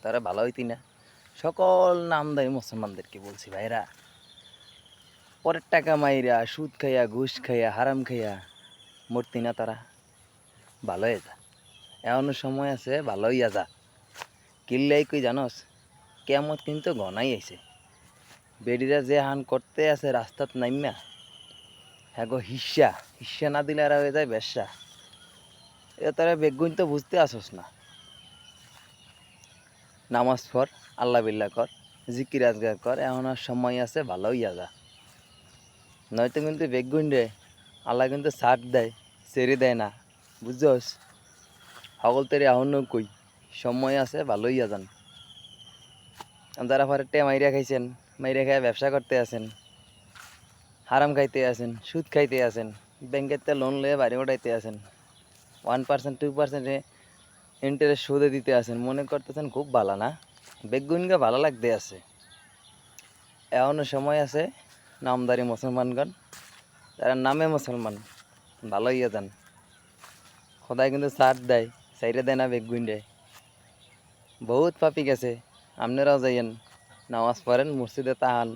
তারা ভালো হইতি না। সকল নামদারি মুসলমানদেরকে বলছি, ভাইরা পরের টাকা মাইরা সুদ খাইয়া ঘুষ খাইয়া হারাম খাইয়া মরতি না, তারা ভালো হয়ে যা। এমন সময় আছে, ভালো হইয়া যা। কিল্লাই কই জানস, কেমত কিন্তু গনাই আইছে। বেডিরা যে হান করতে আছে রাস্তাত নাইমা, হ্যাঁ গো হিস্সা হিস্সা না দিলে আর হয়ে যায় বেশ্যা। এ তারা বেগুন তো বুঝতে আসস না। নামাজ পড়, আল্লাহ বিল্লাহ কর, জিকির আজগার কর, এমন আর সময় আছে, ভালো হইয়া যা। নয়তো কিন্তু বেগুন রে আল্লাহ কিন্তু ছাড় দেয়, ছেড়ে দেয় না, বুঝছস। সকল তেরে আহন কই সময় আছে, ভালো হইয়া যান। যারা ফারেটে মাইরা খাইছেন, মাইরা খাইয়া ব্যবসা করতে আছেন, হারাম খাইতে আছেন, সুদ খাইতে আছেন, ব্যাংকেতে লোন লয়ে বাড়ি উঠাইতে আছেন, 1% 2% ইন্টারেস্ট সুদে দিতে আছেন, মনে করতেছেন খুব ভালো না। বেগুনকে ভালো লাগতে আছে। এমনও সময় আছে, নামদারি মুসলমানগণ তারা নামে মুসলমান, ভালো হইয়া যান। খোদাই কিন্তু ছাড় দেয়, সাইরে দেয় না বেগুন রে। বহুত পাপি গেছে, আপনারাও যাইয়েন, নামাজ পড়েন, মসজিদে তাহান,